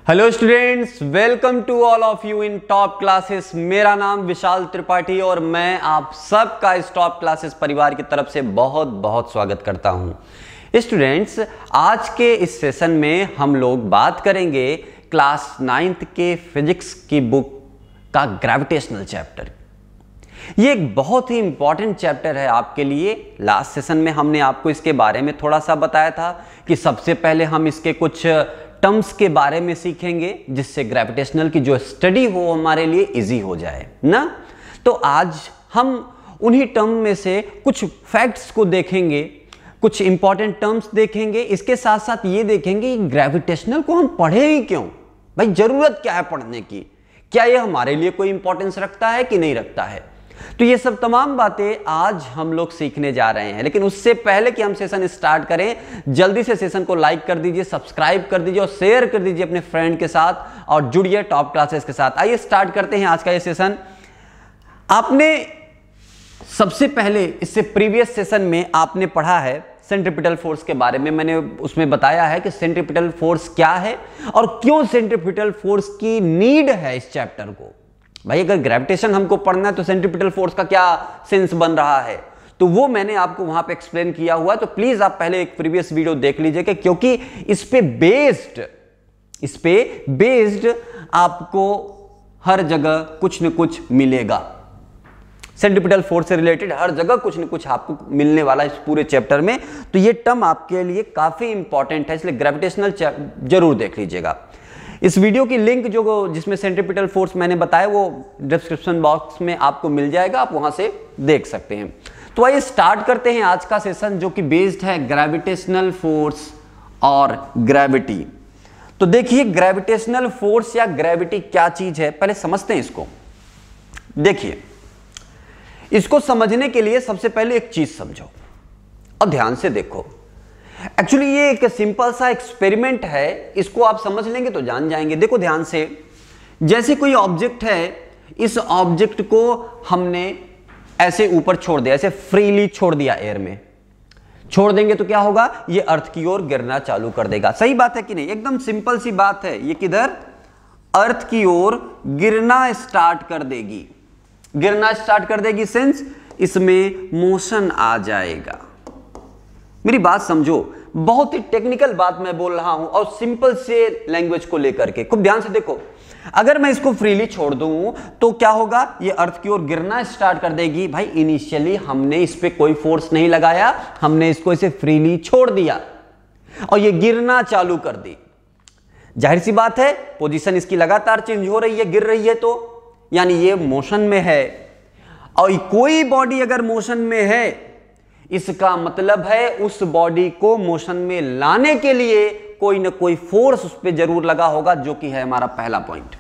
Hello students, welcome to all of you in top classes. मेरा नाम विशाल त्रिपाठी और मैं आप सबका इस टॉप क्लासेस परिवार की तरफ से बहुत बहुत स्वागत करता हूं। स्टूडेंट्स, आज के इस सेशन में हम लोग बात करेंगे क्लास 9th के फिजिक्स की बुक का ग्रेविटेशनल चैप्टर। ये एक बहुत ही इंपॉर्टेंट चैप्टर है आपके लिए। लास्ट सेशन में हमने आपको इसके बारे में थोड़ा सा बताया था कि सबसे पहले हम इसके कुछ टर्म्स के बारे में सीखेंगे जिससे ग्रेविटेशनल की जो स्टडी हो हमारे लिए इजी हो जाए ना। तो आज हम उन्हीं टर्म में से कुछ फैक्ट्स को देखेंगे, कुछ इंपॉर्टेंट टर्म्स देखेंगे। इसके साथ साथ ये देखेंगे कि ग्रेविटेशनल को हम पढ़े ही क्यों, भाई जरूरत क्या है पढ़ने की, क्या ये हमारे लिए कोई इंपॉर्टेंस रखता है कि नहीं रखता है। तो ये सब तमाम बातें आज हम लोग सीखने जा रहे हैं। लेकिन उससे पहले कि हम सेशन स्टार्ट करें, जल्दी से सेशन को लाइक कर दीजिए, सब्सक्राइब कर दीजिए और शेयर कर दीजिए अपने फ्रेंड के साथ और जुड़िए टॉप क्लासेस के साथ। आइए स्टार्ट करते हैं आज का ये सेशन। आपने सबसे पहले इससे प्रीवियस सेशन में आपने पढ़ा है सेंट्रीपिटल फोर्स के बारे में। मैंने उसमें बताया है कि सेंट्रीपिटल फोर्स क्या है और क्यों सेंट्रीपिटल फोर्स की नीड है इस चैप्टर को। भाई अगर ग्रेविटेशन हमको पढ़ना है तो सेंट्रीपिटल फोर्स का क्या सेंस बन रहा है, तो वो मैंने आपको वहां पे एक्सप्लेन किया हुआ है। तो प्लीज आप पहले एक प्रीवियस वीडियो देख लीजिए क्योंकि इस पे बेस्ड आपको हर जगह कुछ न कुछ मिलेगा। सेंट्रीपिटल फोर्स से रिलेटेड हर जगह कुछ न कुछ आपको मिलने वाला इस पूरे चैप्टर में। तो ये टर्म आपके लिए काफी इंपॉर्टेंट है, इसलिए ग्रेविटेशनल जरूर देख लीजिएगा। इस वीडियो की लिंक जो जिसमें सेंट्रीपिटल फोर्स मैंने बताया वो डिस्क्रिप्शन बॉक्स में आपको मिल जाएगा, आप वहां से देख सकते हैं। तो आइए स्टार्ट करते हैं आज का सेशन जो कि बेस्ड है ग्रेविटेशनल फोर्स और ग्रेविटी। तो देखिए ग्रेविटेशनल फोर्स या ग्रेविटी क्या चीज है, पहले समझते हैं इसको। देखिए, इसको समझने के लिए सबसे पहले एक चीज समझो और ध्यान से देखो। एक्चुअली ये एक सिंपल सा एक्सपेरिमेंट है, इसको आप समझ लेंगे तो जान जाएंगे। देखो ध्यान से, जैसे कोई ऑब्जेक्ट है, इस ऑब्जेक्ट को हमने ऐसे ऊपर छोड़ दिया, ऐसे फ्रीली छोड़ दिया, एयर में छोड़ देंगे तो क्या होगा, ये अर्थ की ओर गिरना चालू कर देगा। सही बात है कि नहीं? एकदम सिंपल सी बात है। ये किधर, अर्थ की ओर गिरना स्टार्ट कर देगी। गिरना स्टार्ट कर देगी सेंस इसमें मोशन आ जाएगा। मेरी बात समझो, बहुत ही टेक्निकल बात मैं बोल रहा हूं और सिंपल से लैंग्वेज को लेकर के खूब ध्यान से देखो। अगर मैं इसको फ्रीली छोड़ दूं तो क्या होगा, ये अर्थ की ओर गिरना स्टार्ट कर देगी। भाई इनिशियली हमने इस पे कोई फोर्स नहीं लगाया, हमने इसको इसे फ्रीली छोड़ दिया और ये गिरना चालू कर दी। जाहिर सी बात है पोजीशन इसकी लगातार चेंज हो रही है, गिर रही है, तो यानी ये मोशन में है। और कोई बॉडी अगर मोशन में है, इसका मतलब है उस बॉडी को मोशन में लाने के लिए कोई ना कोई फोर्स उस पर जरूर लगा होगा, जो कि है हमारा पहला पॉइंट।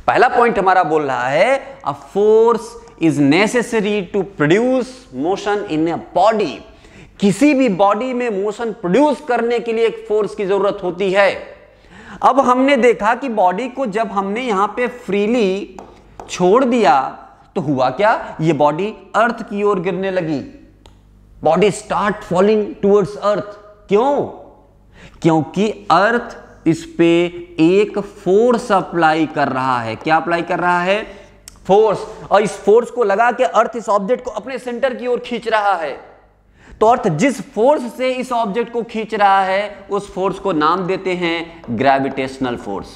पहला पॉइंट हमारा बोल रहा है a force is necessary to produce motion in a body. किसी भी बॉडी में मोशन प्रोड्यूस करने के लिए एक फोर्स की जरूरत होती है। अब हमने देखा कि बॉडी को जब हमने यहां पे फ्रीली छोड़ दिया तो हुआ क्या, ये बॉडी अर्थ की ओर गिरने लगी। बॉडी स्टार्ट फॉलिंग टूवर्ड्स अर्थ। क्यों? क्योंकि अर्थ इस पे एक फोर्स अप्लाई कर रहा है। क्या अप्लाई कर रहा है? फोर्स। और इस फोर्स को लगा के अर्थ इस ऑब्जेक्ट को अपने सेंटर की ओर खींच रहा है। तो अर्थ जिस फोर्स से इस ऑब्जेक्ट को खींच रहा है उस फोर्स को नाम देते हैं ग्रेविटेशनल फोर्स।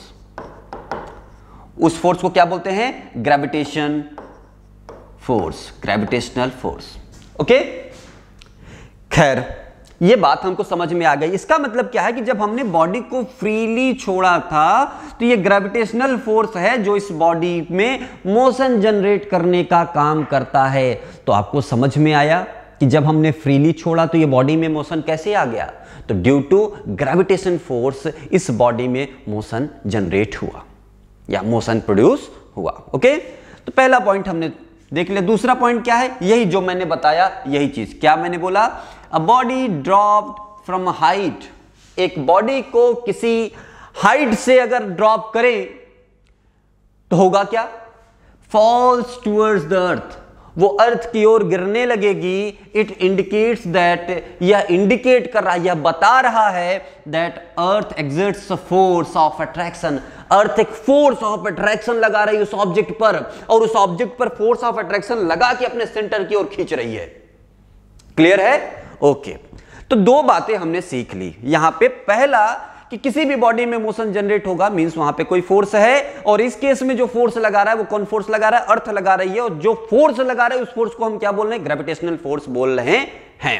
उस फोर्स को क्या बोलते हैं? Gravitation force, gravitational force. Okay, खैर ये बात हमको समझ में आ गई। इसका मतलब क्या है कि जब हमने बॉडी को फ्रीली छोड़ा था तो ये ग्रेविटेशनल फोर्स है जो इस बॉडी में मोशन जनरेट करने का काम करता है। तो आपको समझ में आया कि जब हमने फ्रीली छोड़ा तो ये बॉडी में मोशन कैसे आ गया, तो ड्यू टू ग्रेविटेशन फोर्स इस बॉडी में मोशन जनरेट हुआ या मोशन प्रोड्यूस हुआ। ओके, तो पहला पॉइंट हमने देख लिया। दूसरा पॉइंट क्या है? यही जो मैंने बताया, यही चीज। क्या मैंने बोला? A body dropped from height. एक बॉडी को किसी हाइट से अगर ड्रॉप करें तो होगा क्या? Falls towards the earth. वो अर्थ की ओर गिरने लगेगी, इट इंडिकेट्स दैट, यह इंडिकेट कर रहा है, यह बता रहा है that earth exerts a force of attraction, earth एक फोर्स ऑफ अट्रैक्शन लगा रही है उस ऑब्जेक्ट पर, और उस ऑब्जेक्ट पर फोर्स ऑफ अट्रैक्शन लगा के अपने सेंटर की ओर खींच रही है। क्लियर है? ओके। तो दो बातें हमने सीख ली यहां पे। पहला कि किसी भी बॉडी में मोशन जनरेट होगा मींस वहां पे कोई फोर्स है, और इस केस में जो फोर्स लगा रहा है वो कौन फोर्स लगा रहा है? अर्थ लगा रही है, और जो फोर्स लगा रहा है उस फोर्स को हम क्या बोल रहे हैं? ग्रेविटेशनल फोर्स बोल रहे हैं।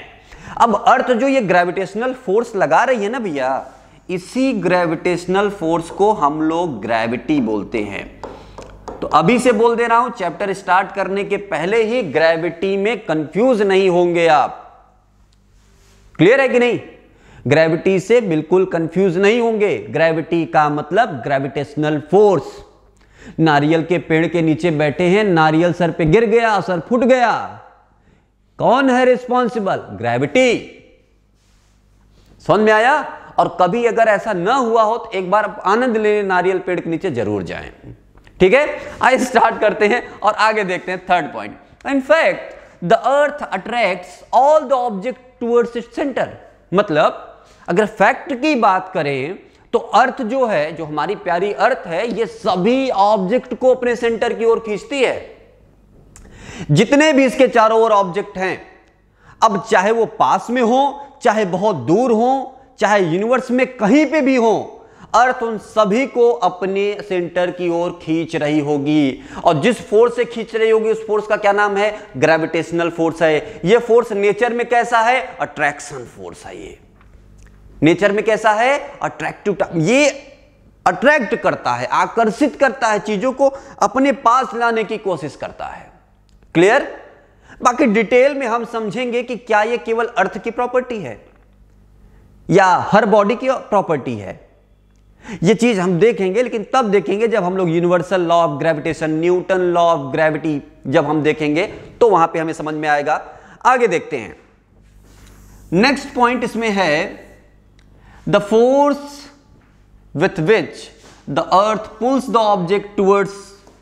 अब अर्थ जो ये ग्रेविटेशनल फोर्स लगा रही है ना भैया, इसी ग्रेविटेशनल फोर्स को हम लोग ग्रेविटी बोलते हैं। तो अभी से बोल दे रहा हूं, चैप्टर स्टार्ट करने के पहले ही ग्रेविटी में कंफ्यूज नहीं होंगे आप। क्लियर है कि नहीं? ग्रेविटी से बिल्कुल कंफ्यूज नहीं होंगे। ग्रेविटी का मतलब ग्रेविटेशनल फोर्स। नारियल के पेड़ के नीचे बैठे हैं, नारियल सर पे गिर गया, सर फूट गया, कौन है रिस्पॉन्सिबल? ग्रेविटी। समझ में आया? और कभी अगर ऐसा ना हुआ हो तो एक बार आनंद लेने नारियल पेड़ के नीचे जरूर जाएं। ठीक है, आइए स्टार्ट करते हैं और आगे देखते हैं third point. In fact the earth attracts all the object towards its centre. मतलब अगर फैक्ट की बात करें तो अर्थ जो है, जो हमारी प्यारी अर्थ है, ये सभी ऑब्जेक्ट को अपने सेंटर की ओर खींचती है, जितने भी इसके चारों ओर ऑब्जेक्ट हैं। अब चाहे वो पास में हो, चाहे बहुत दूर हो, चाहे यूनिवर्स में कहीं पे भी हो, अर्थ उन सभी को अपने सेंटर की ओर खींच रही होगी। और जिस फोर्स से खींच रही होगी उस फोर्स का क्या नाम है? ग्रेविटेशनल फोर्स है। यह फोर्स नेचर में कैसा है? अट्रैक्शन फोर्स है। ये नेचर में कैसा है? अट्रैक्टिव। ये अट्रैक्ट करता है, आकर्षित करता है, चीजों को अपने पास लाने की कोशिश करता है। क्लियर? बाकी डिटेल में हम समझेंगे कि क्या यह केवल अर्थ की प्रॉपर्टी है या हर बॉडी की प्रॉपर्टी है। यह चीज हम देखेंगे, लेकिन तब देखेंगे जब हम लोग universal law of gravitation, Newton law of gravity जब हम देखेंगे तो वहां पे हमें समझ में आएगा। आगे देखते हैं। नेक्स्ट पॉइंट इसमें है the force with which the earth pulls the object towards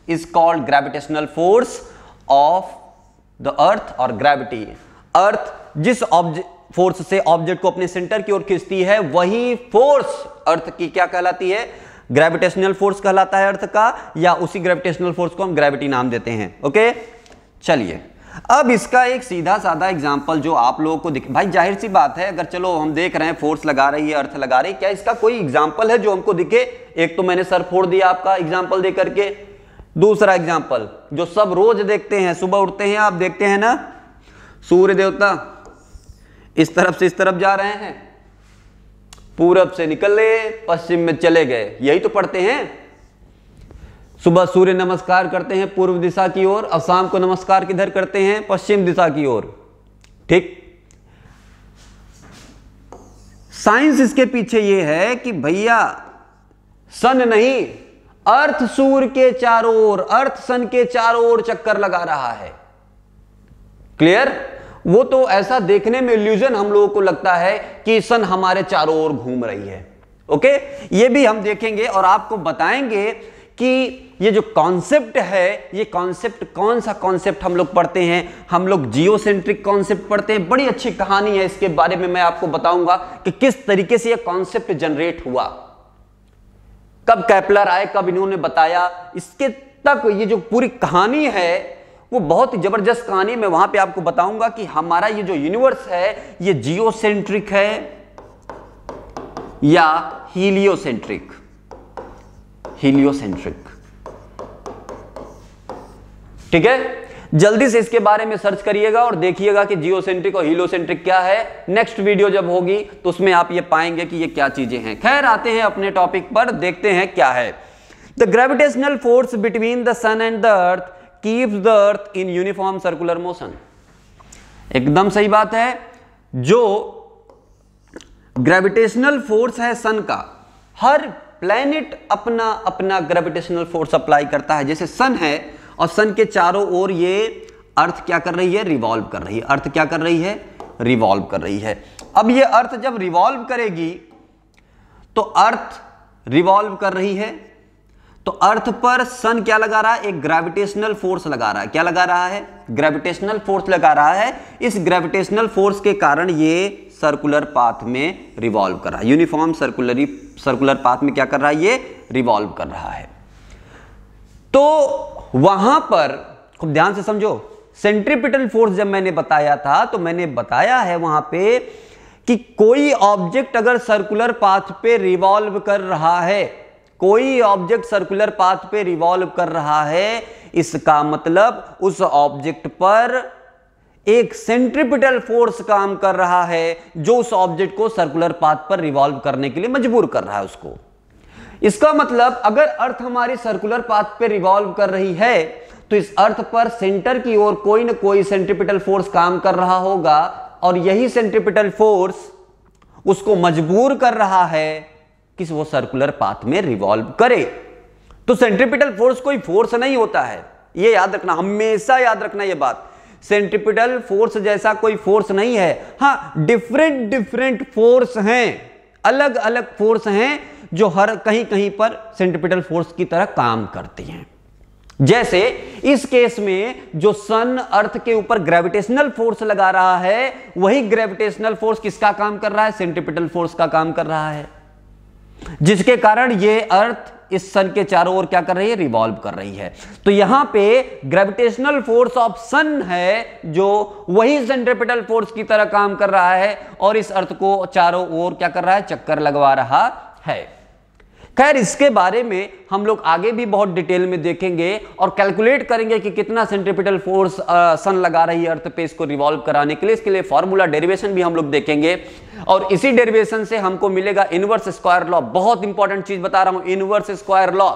is called gravitational force of the earth और ग्रेविटी। अर्थ जिस फोर्स से ऑब्जेक्ट को अपने सेंटर की ओर खींचती है, वही फोर्स अर्थ की क्या कहलाती है? ग्रेविटेशनल फोर्स कहलाता है अर्थ का, या उसी ग्रेविटेशनल फोर्स को हम ग्रेविटी नाम देते हैं। ओके, चलिए अब इसका एक सीधा साधा एग्जांपल जो आप लोगों को दिख, भाई जाहिर सी बात है, अगर चलो हम देख रहे हैं फोर्स लगा रही है, अर्थ लगा रही है, क्या इसका कोई एग्जांपल है जो हमको दिखे? एक तो मैंने सर फोड़ दिया आपका एग्जांपल दे करके। दूसरा एग्जांपल जो सब रोज देखते हैं, सुबह उठते हैं आप देखते हैं ना, सूर्य देवता इस तरफ से इस तरफ जा रहे हैं, पूरब से निकले पश्चिम में चले गए, यही तो पढ़ते हैं। सुबह सूर्य नमस्कार करते हैं पूर्व दिशा की ओर, और शाम को नमस्कार किधर करते हैं? पश्चिम दिशा की ओर। ठीक, साइंस इसके पीछे यह है कि भैया सन नहीं, अर्थ सूर्य के चारों ओर, अर्थ सन के चारों ओर चक्कर लगा रहा है। क्लियर? वो तो ऐसा देखने में इल्यूजन हम लोगों को लगता है कि सन हमारे चारों ओर घूम रही है। ओके, ये भी हम देखेंगे और आपको बताएंगे कि ये जो कॉन्सेप्ट है, ये कॉन्सेप्ट कौन सा कॉन्सेप्ट हम लोग पढ़ते हैं? हम लोग जियोसेंट्रिक कॉन्सेप्ट पढ़ते हैं। बड़ी अच्छी कहानी है, इसके बारे में मैं आपको बताऊंगा कि किस तरीके से ये कॉन्सेप्ट जनरेट हुआ, कब केपलर आए, कब इन्होंने बताया, इसके तक ये जो पूरी कहानी है वो बहुत ही जबरदस्त कहानी। मैं वहां पे आपको बताऊंगा कि हमारा ये जो यूनिवर्स है ये जियोसेंट्रिक है या हीलियोसेंट्रिक। हीलियोसेंट्रिक, ठीक है। जल्दी से इसके बारे में सर्च करिएगा और देखिएगा कि जियोसेंट्रिक और हीलियोसेंट्रिक क्या है। नेक्स्ट वीडियो जब होगी तो उसमें आप ये पाएंगे कि ये क्या चीजें हैं। खैर, आते हैं अपने टॉपिक पर, देखते हैं क्या है। The gravitational force between the sun and the earth keeps the earth in uniform circular motion. एकदम सही बात है। जो ग्रेविटेशनल फोर्स है सन का, हर प्लैनेट अपना अपना ग्रेविटेशनल फोर्स अप्लाई करता है। जैसे सन है और सन के चारों ओर ये अर्थ क्या कर रही है? रिवॉल्व कर रही है। अर्थ क्या कर रही है? रिवॉल्व कर रही है। अब ये अर्थ जब रिवॉल्व करेगी तो अर्थ रिवॉल्व कर रही है तो अर्थ पर सन क्या लगा रहा है? एक ग्रेविटेशनल फोर्स लगा रहा है। क्या लगा रहा है? ग्रेविटेशनल फोर्स लगा रहा है। इस ग्रेविटेशनल फोर्स के कारण ये सर्कुलर पाथ में रिवॉल्व कर रहा है। यूनिफॉर्म सर्कुलर पाथ में क्या कर रहा है? ये रिवॉल्व कर रहा है। तो वहां पर खूब ध्यान से समझो, सेंट्रीपिटल फोर्स जब मैंने बताया था तो मैंने बताया है वहां पे कि कोई ऑब्जेक्ट अगर सर्कुलर पाथ पे रिवॉल्व कर रहा है, कोई ऑब्जेक्ट सर्कुलर पाथ पे रिवॉल्व कर रहा है, इसका मतलब उस ऑब्जेक्ट पर एक सेंट्रीपिटल फोर्स काम कर रहा है जो उस ऑब्जेक्ट को सर्कुलर पाथ पर रिवॉल्व करने के लिए मजबूर कर रहा है उसको। इसका मतलब अगर अर्थ हमारी सर्कुलर पाथ पे रिवॉल्व कर रही है तो इस अर्थ पर सेंटर की ओर कोई ना कोई सेंट्रीपिटल फोर्स काम कर रहा होगा और यही सेंट्रीपिटल फोर्स उसको मजबूर कर रहा है कि वो सर्कुलर पाथ में रिवॉल्व करे। तो सेंट्रीपिटल फोर्स कोई फोर्स नहीं होता है, ये याद रखना, हमेशा याद रखना ये बात। सेंट्रीपिटल फोर्स जैसा कोई फोर्स नहीं है। हां, डिफरेंट फोर्स हैं, अलग अलग फोर्स हैं जो हर कहीं कहीं पर सेंट्रीपिटल फोर्स की तरह काम करती हैं। जैसे इस केस में जो सन अर्थ के ऊपर ग्रेविटेशनल फोर्स लगा रहा है, वही ग्रेविटेशनल फोर्स किसका काम कर रहा है? सेंट्रीपिटल फोर्स का काम कर रहा है, जिसके कारण ये अर्थ इस सन के चारों ओर क्या कर रही है? रिवॉल्व कर रही है। तो यहां पे ग्रेविटेशनल फोर्स ऑफ सन है जो वही सेंट्रीपिटल फोर्स की तरह काम कर रहा है और इस अर्थ को चारों ओर क्या कर रहा है? चक्कर लगवा रहा है। खैर, इसके बारे में हम लोग आगे भी बहुत डिटेल में देखेंगे और कैलकुलेट करेंगे कि कितना सेंट्रीपिटल फोर्स सन लगा रही है अर्थ पे इसको रिवॉल्व कराने के लिए। इसके लिए फॉर्मूला डेरिवेशन भी हम लोग देखेंगे और इसी डेरिवेशन से हमको मिलेगा इनवर्स स्क्वायर लॉ। बहुत इंपॉर्टेंट चीज बता रहा हूं, इनवर्स स्क्वायर लॉ,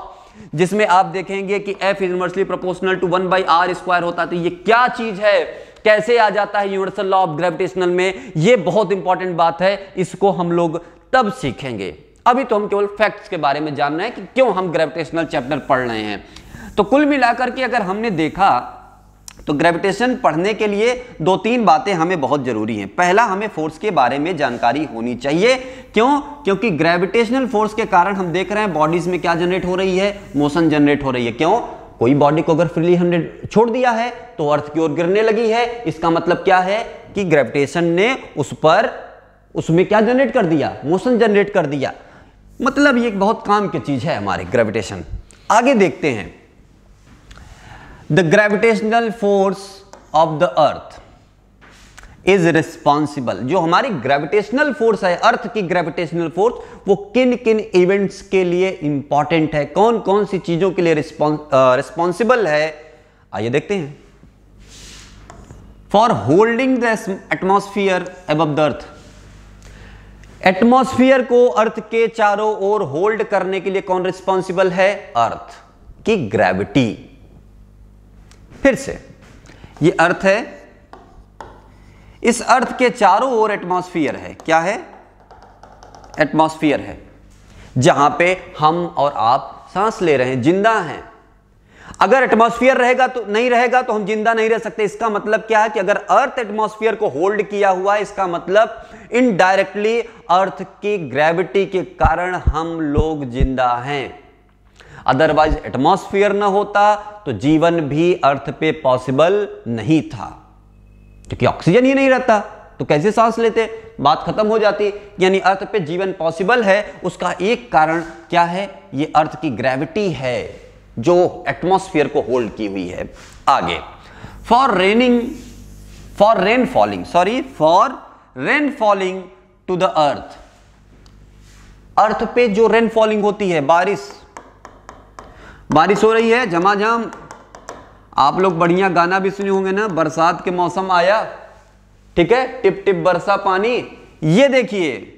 जिसमें आप देखेंगे कि F inversely proportional to 1/r square होता है। तो ये क्या चीज है, कैसे आ जाता है यूनिवर्सल लॉ ऑफ ग्रेविटेशनल में, ये बहुत इंपॉर्टेंट बात है। इसको हम लोग तब सीखेंगे। अभी तो हम केवल फैक्ट्स के बारे में जान रहे हैं कि क्यों हम ग्रेविटेशनल चैप्टर पढ़ रहे हैं। तो कुल मिलाकर के अगर हमने देखा तो ग्रेविटेशन पढ़ने के लिए 2-3 बातें हमें बहुत जरूरी हैं। पहला, हमें फोर्स के बारे में जानकारी होनी चाहिए। क्यों? क्योंकि ग्रेविटेशनल फोर्स के कारण हम देख रहे हैं बॉडीज में क्या जनरेट हो रही है? मोशन जनरेट हो रही है। क्यों? कोई बॉडी को अगर फ्रीली हमने छोड़ दिया है तो अर्थ की ओर गिरने लगी है। इसका मतलब क्या है कि ग्रेविटेशन ने उसमें क्या जनरेट कर दिया? मोशन जनरेट कर दिया। मतलब ये एक बहुत काम की चीज है हमारे ग्रेविटेशन। आगे देखते हैं। The gravitational force of the earth is responsible. जो हमारी ग्रेविटेशनल फोर्स है, अर्थ की ग्रेविटेशनल फोर्स, वो किन किन इवेंट्स के लिए इंपॉर्टेंट है, कौन कौन सी चीजों के लिए रिस्पॉन्सिबल है, आइए देखते हैं। For holding the atmosphere above the earth, atmosphere को अर्थ के चारों ओर होल्ड करने के लिए कौन रिस्पॉन्सिबल है? अर्थ की ग्रेविटी। फिर से, ये अर्थ है, इस अर्थ के चारों ओर एटमॉस्फेयर है। क्या है? एटमॉस्फेयर है, जहां पे हम और आप सांस ले रहे हैं, जिंदा हैं। अगर एटमॉस्फेयर रहेगा तो नहीं रहेगा तो हम जिंदा नहीं रह सकते। इसका मतलब क्या है कि अगर अर्थ एटमॉस्फेयर को होल्ड किया हुआ है, इसका मतलब इनडायरेक्टली अर्थ की ग्रेविटी के कारण हम लोग जिंदा हैं। अदरवाइज एटमॉस्फेयर ना होता तो जीवन भी अर्थ पे पॉसिबल नहीं था, क्योंकि ऑक्सीजन ही नहीं रहता तो कैसे सांस लेते, बात खत्म हो जाती। यानी अर्थ पे जीवन पॉसिबल है, उसका एक कारण क्या है? ये अर्थ की ग्रेविटी है जो एटमॉस्फेयर को होल्ड की हुई है। आगे, for rain falling to the earth, earth पे जो रेन फॉलिंग होती है, बारिश हो रही है झमाझम। आप लोग बढ़िया गाना भी सुने होंगे ना, बरसात के मौसम आया, ठीक है, टिप टिप बरसा पानी। ये देखिए,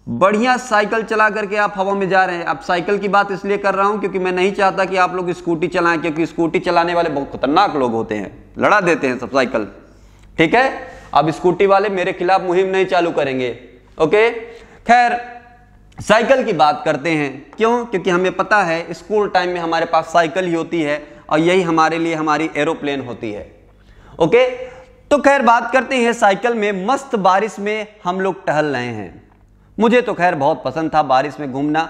बढ़िया साइकिल चला करके आप हवा में जा रहे हैं। अब साइकिल की बात इसलिए कर रहा हूं क्योंकि मैं नहीं चाहता कि आप लोग स्कूटी चलाएं, क्योंकि स्कूटी चलाने वाले बहुत खतरनाक लोग होते हैं, लड़ा देते हैं सब साइकिल, ठीक है। अब स्कूटी वाले मेरे खिलाफ मुहिम नहीं चालू करेंगे, ओके। खैर, साइकिल की बात करते हैं। क्यों? क्योंकि हमें पता है स्कूल टाइम में हमारे पास साइकिल ही होती है और यही हमारे लिए हमारी एरोप्लेन होती है, ओके। तो खैर बात करते हैं साइकिल में। मस्त बारिश में हम लोग टहल रहे हैं। मुझे तो खैर बहुत पसंद था बारिश में घूमना।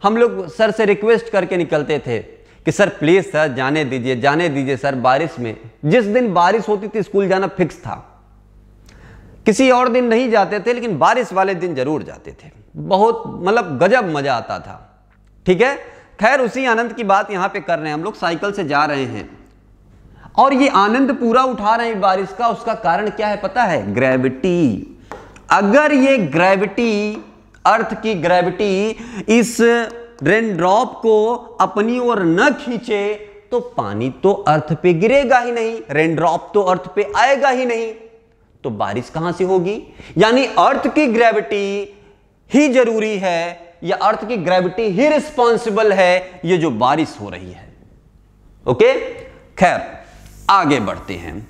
हम लोग सर से रिक्वेस्ट करके निकलते थे कि सर प्लीज सर जाने दीजिए सर बारिश में। जिस दिन बारिश होती थी स्कूल जाना फिक्स था, किसी और दिन नहीं जाते थे, लेकिन बारिश वाले दिन जरूर जाते थे। बहुत मतलब गजब मजा आता था। ठीक है, खैर उसी आनंद की बात यहां पे कर रहे हैं हम लोग। साइकिल से जा रहे हैं और ये आनंद पूरा उठा रहे हैं बारिश का। उसका कारण क्या है पता है? ग्रेविटी। अगर ये ग्रेविटी, अर्थ की ग्रेविटी इस रेन ड्रॉप को अपनी ओर न खींचे तो पानी तो अर्थ पे गिरेगा ही नहीं, रेन ड्रॉप तो अर्थ पे आएगा ही नहीं, तो बारिश कहां से होगी? यानी अर्थ की ग्रेविटी ही जरूरी है, या अर्थ की ग्रेविटी ही रिस्पॉन्सिबल है ये जो बारिश हो रही है। ओके, खैर आगे बढ़ते हैं।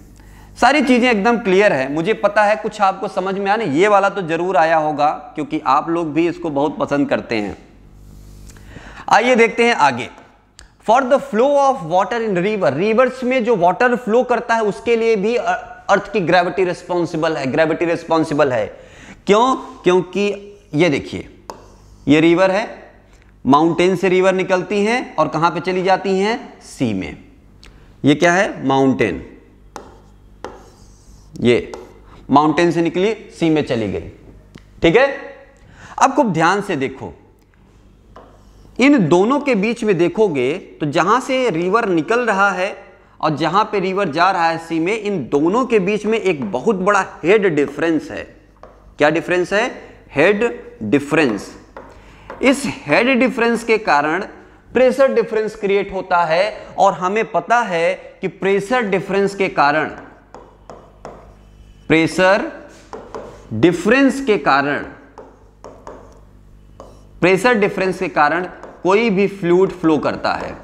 सारी चीजें एकदम क्लियर है, मुझे पता है कुछ आपको समझ में आने, ये वाला तो जरूर आया होगा क्योंकि आप लोग भी इसको बहुत पसंद करते हैं। आइए देखते हैं आगे। For the flow of water in river, reverse में जो वाटर फ्लो करता है उसके लिए भी अर्थ की ग्रेविटी रिस्पॉन्सिबल है। ग्रेविटी रिस्पॉन्सिबल है क्यों? क्योंकि ये देखिए, ये रिवर है, माउंटेन से रिवर निकलती हैं और कहां पे चली जाती हैं? सी में। ये क्या है? माउंटेन। ये माउंटेन से निकली सी में चली गई। ठीक है, अब खूब ध्यान से देखो, इन दोनों के बीच में देखोगे तो जहां से रिवर निकल रहा है और जहां पे रिवर जा रहा है सी में, इन दोनों के बीच में एक बहुत बड़ा हेड डिफरेंस है। क्या डिफरेंस है? Head difference. इस हेड डिफरेंस के कारण प्रेशर डिफरेंस क्रिएट होता है और हमें पता है कि प्रेशर डिफरेंस के कारण, प्रेशर डिफरेंस के कारण कोई भी फ्लूइड फ्लो करता है।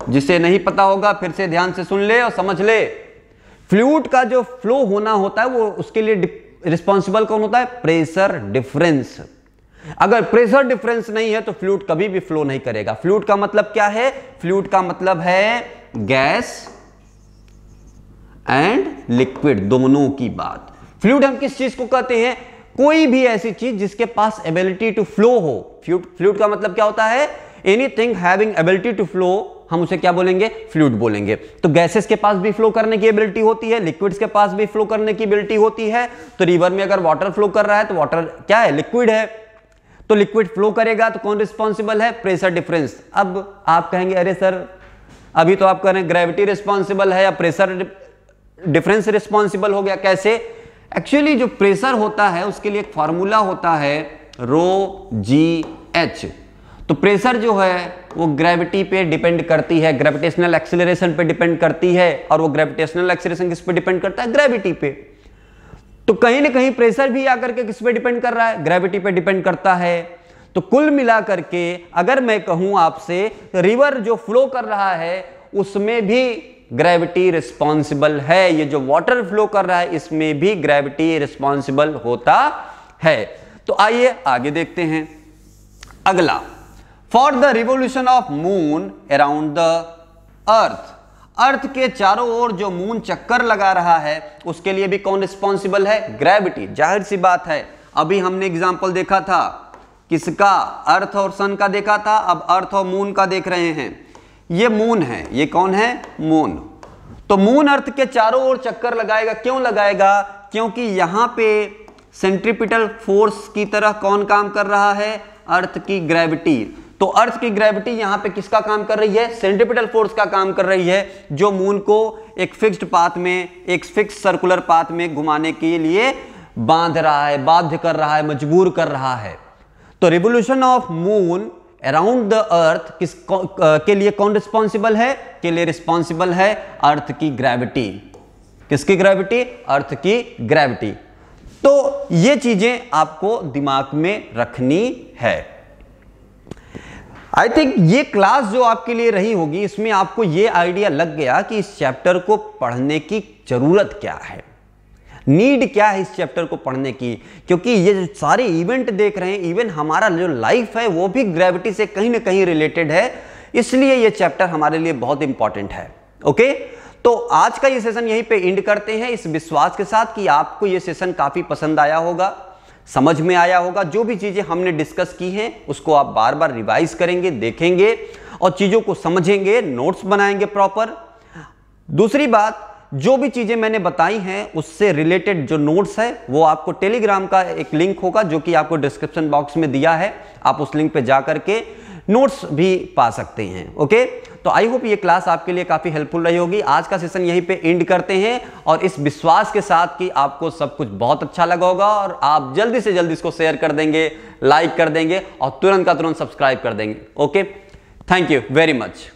जिसे नहीं पता होगा फिर से ध्यान से सुन ले और समझ ले। फ्लूइड का जो फ्लो होना होता है वो उसके लिए रिस्पॉन्सिबल कौन होता है? Pressure difference. अगर प्रेशर डिफरेंस नहीं है तो फ्लूइड कभी भी फ्लो नहीं करेगा। फ्लूइड का मतलब क्या है? फ्लूइड का मतलब है गैस एंड लिक्विड, दोनों की बात। फ्लूइड हम किस चीज को कहते हैं? कोई भी ऐसी चीज जिसके पास एबिलिटी टू फ्लो हो। फ्लूइड का मतलब क्या होता है? Anything having ability to flow, हम उसे क्या बोलेंगे? फ्लूइड बोलेंगे। तो गैसेस के पास भी फ्लो करने की एबिलिटी होती है, लिक्विड्स के पास भी फ्लो करने की एबिलिटी होती है। तो रिवर में अगर वाटर फ्लो कर रहा है तो वाटर क्या है? लिक्विड है। तो लिक्विड फ्लो करेगा तो कौन रिस्पॉन्सिबल है? Pressure difference. अब आप कहेंगे अरे सर अभी तो आप कह रहे हैं ग्रेविटी रिस्पॉन्सिबल है या प्रेशर डिफरेंस रिस्पॉन्सिबल हो गया, कैसे? एक्चुअली जो प्रेशर होता है उसके लिए एक फॉर्मूला होता है रो जी एच। तो प्रेशर जो है वो ग्रेविटी पे डिपेंड करती है, ग्रेविटेशनल एक्सीलरेशन पे डिपेंड करती है। और वो ग्रेविटेशनल एक्सीलरेशन किस पे डिपेंड करता है? ग्रेविटी पे। तो कहीं ना कहीं प्रेशर भी आकर के किस पे डिपेंड कर रहा है? ग्रेविटी पे डिपेंड करता है। तो कुल मिलाकर के अगर मैं कहूं आपसे, रिवर जो फ्लो कर रहा है उसमें भी ग्रेविटी रिस्पॉन्सिबल है। ये जो वाटर फ्लो कर रहा है इसमें भी ग्रेविटी रिस्पॉन्सिबल होता है। तो आइए आगे देखते हैं अगला। For the revolution of moon around the earth, earth के चारों ओर जो मून चक्कर लगा रहा है उसके लिए भी कौन रिस्पॉन्सिबल है? ग्रेविटी। जाहिर सी बात है, अभी हमने एग्जाम्पल देखा था किसका? अर्थ और सन का देखा था। अब अर्थ और मून का देख रहे हैं। ये मून है, ये कौन है? मून। तो मून अर्थ के चारों ओर चक्कर लगाएगा। क्यों लगाएगा? क्योंकि यहां पे सेंट्रीपिटल फोर्स की तरह कौन काम कर रहा है? अर्थ की ग्रेविटी। तो अर्थ की ग्रेविटी यहां पे किसका काम कर रही है? सेंट्रीपिटल फोर्स का काम कर रही है, जो मून को एक फिक्स्ड पाथ में, एक फिक्स सर्कुलर पाथ में घुमाने के लिए बांध रहा है, बाध्य कर रहा है, मजबूर कर रहा है। तो revolution of moon around the अर्थ के लिए कौन रिस्पॉन्सिबल है? के लिए रिस्पॉन्सिबल है अर्थ की ग्रेविटी। किसकी ग्रेविटी? अर्थ की ग्रेविटी। तो ये चीजें आपको दिमाग में रखनी है। आई थिंक ये क्लास जो आपके लिए रही होगी इसमें आपको ये आइडिया लग गया कि इस चैप्टर को पढ़ने की जरूरत क्या है, नीड क्या है इस चैप्टर को पढ़ने की। क्योंकि ये जो सारे इवेंट देख रहे हैं, इवन हमारा जो लाइफ है वो भी ग्रेविटी से कहीं ना कहीं रिलेटेड है, इसलिए ये चैप्टर हमारे लिए बहुत इंपॉर्टेंट है। ओके, तो आज का ये सेशन यहीं पे एंड करते हैं इस विश्वास के साथ कि आपको ये सेशन काफी पसंद आया होगा। समझ में आया होगा। जो भी चीजें हमने डिस्कस की हैं उसको आप बार बार रिवाइज करेंगे, देखेंगे और चीजों को समझेंगे, नोट्स बनाएंगे प्रॉपर। दूसरी बात, जो भी चीजें मैंने बताई हैं उससे रिलेटेड जो नोट्स है वो आपको टेलीग्राम का एक लिंक होगा जो कि आपको डिस्क्रिप्शन बॉक्स में दिया है, आप उस लिंक पे जा करके नोट्स भी पा सकते हैं। ओके, तो आई होप ये क्लास आपके लिए काफी हेल्पफुल रही होगी। आज का सेशन यहीं पे एंड करते हैं और इस विश्वास के साथ कि आपको सब कुछ बहुत अच्छा लगा होगा और आप जल्दी से जल्दी इसको शेयर कर देंगे, लाइक कर देंगे और तुरंत का तुरंत सब्सक्राइब कर देंगे। Okay, thank you very much.